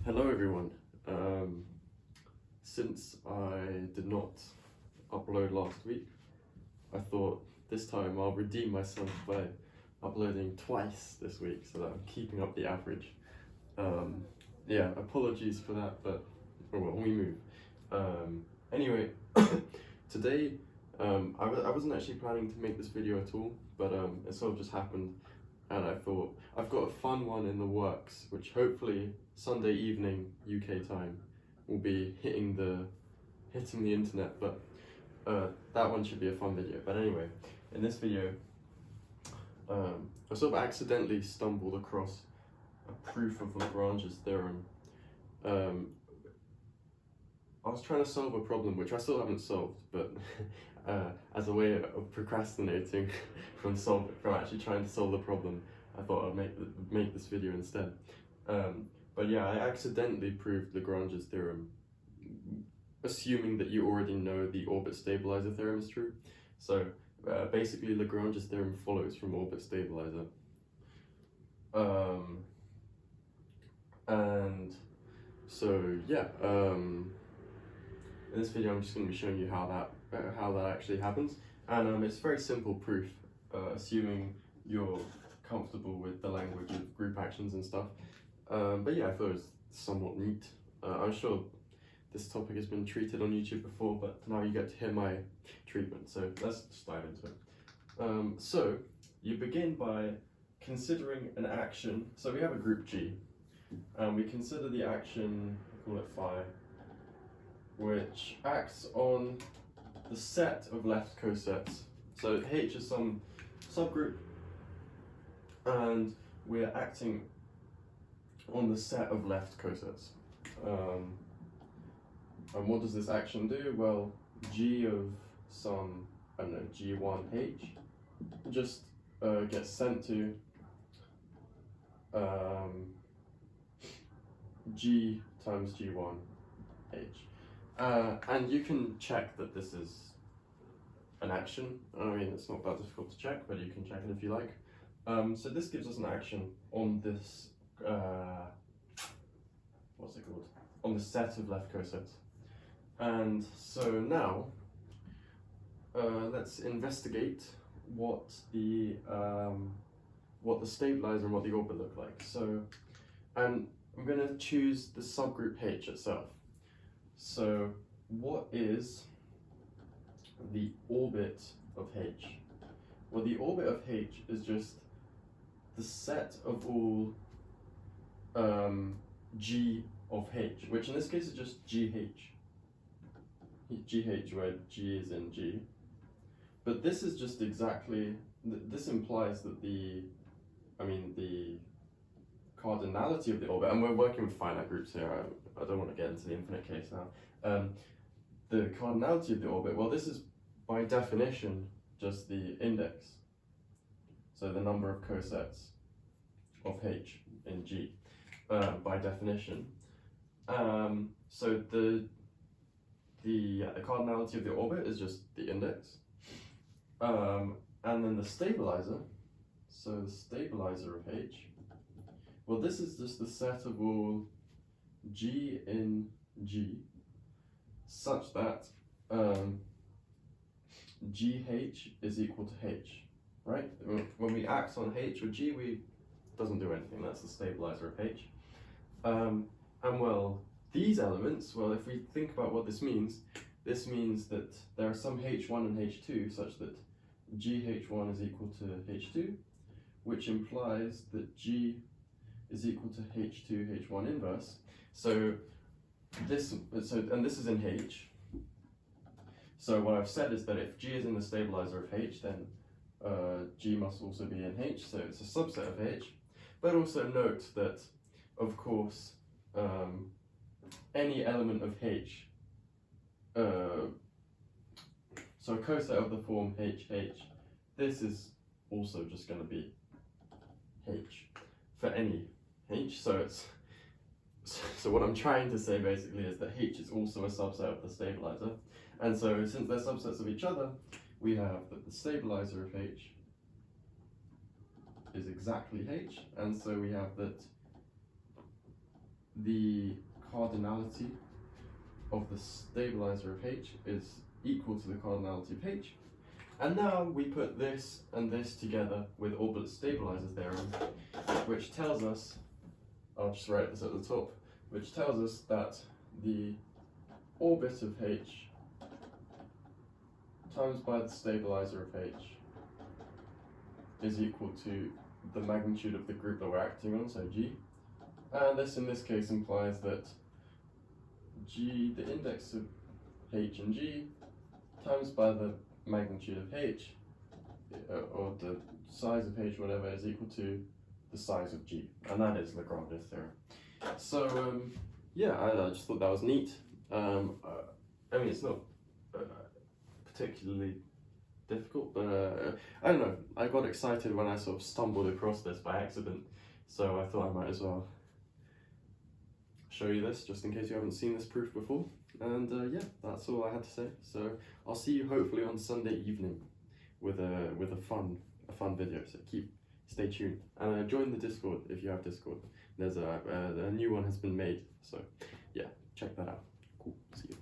Hello everyone. Since I did not upload last week, I thought this time I'll redeem myself by uploading twice this week so that I'm keeping up the average. Yeah, apologies for that, but oh well, we move. Anyway, today I wasn't actually planning to make this video at all, but it sort of just happened. And I thought, I've got a fun one in the works, which hopefully Sunday evening UK time will be hitting the internet, but that one should be a fun video. But anyway, in this video, I sort of accidentally stumbled across a proof of Lagrange's theorem. I was trying to solve a problem which I still haven't solved, but as a way of procrastinating from actually trying to solve the problem, I thought I'd make this video instead. But yeah, I accidentally proved Lagrange's theorem, assuming that you already know the orbit stabilizer theorem is true. So basically, Lagrange's theorem follows from orbit stabilizer. And so yeah. In this video, I'm just going to be showing you how that actually happens, and it's very simple proof, assuming you're comfortable with the language of group actions and stuff. But yeah, I thought it was somewhat neat. I'm sure this topic has been treated on YouTube before, but now you get to hear my treatment. So let's just dive into it. So you begin by considering an action. So we have a group G, and we consider the action, call it phi, which acts on the set of left cosets. So H is some subgroup, and we're acting on the set of left cosets. And what does this action do? Well, G of some, I don't know, G1H just gets sent to G times G1H. And you can check that this is an action. I mean, it's not that difficult to check, but you can check it if you like. So this gives us an action on this, what's it called? On the set of left cosets. And so now, let's investigate what the stabilizer and what the orbit look like. So, and I'm going to choose the subgroup H itself. So what is the orbit of H? Well, the orbit of H is just the set of all G of H, which in this case is just GH. GH, where G is in G. But this is just exactly, this implies that the cardinality of the orbit, and we're working with finite groups here, I don't want to get into the infinite case now. The cardinality of the orbit, well, this is by definition just the index, so the number of cosets of H in G, by definition. So the cardinality of the orbit is just the index, and then the stabilizer, so the stabilizer of H, well, this is just the set of all G in G, such that GH is equal to H, right? When we act on H or G, doesn't do anything. That's the stabilizer of H. And well, these elements, well, if we think about what this means that there are some H1 and H2 such that GH1 is equal to H2, which implies that G is equal to H2 H1 inverse. So this is in H. So what I've said is that if G is in the stabilizer of H, then G must also be in H, so it's a subset of H. But also note that, of course, any element of H, so a coset of the form HH, this is also just going to be H for any H. So what I'm trying to say basically is that H is also a subset of the stabilizer. And so since they're subsets of each other, we have that the stabilizer of H is exactly H, and so we have that the cardinality of the stabilizer of H is equal to the cardinality of H. And now we put this and this together with orbit stabilizer theorem, which tells us, I'll just write this at the top, which tells us that the orbit of H times by the stabilizer of H is equal to the magnitude of the group that we're acting on, so G. And this in this case implies that G, the index of H and G, times by the magnitude of H, or the size of H, whatever, is equal to the size of G. And that is Lagrange's theorem. So, yeah, I just thought that was neat. I mean, it's not particularly difficult, but I don't know, I got excited when I sort of stumbled across this by accident, so I thought I might as well show you this just in case you haven't seen this proof before. And yeah, that's all I had to say. So I'll see you hopefully on Sunday evening with a fun video, so stay tuned and join the Discord if you have Discord. There's a new one has been made, so yeah, check that out. Cool, see you.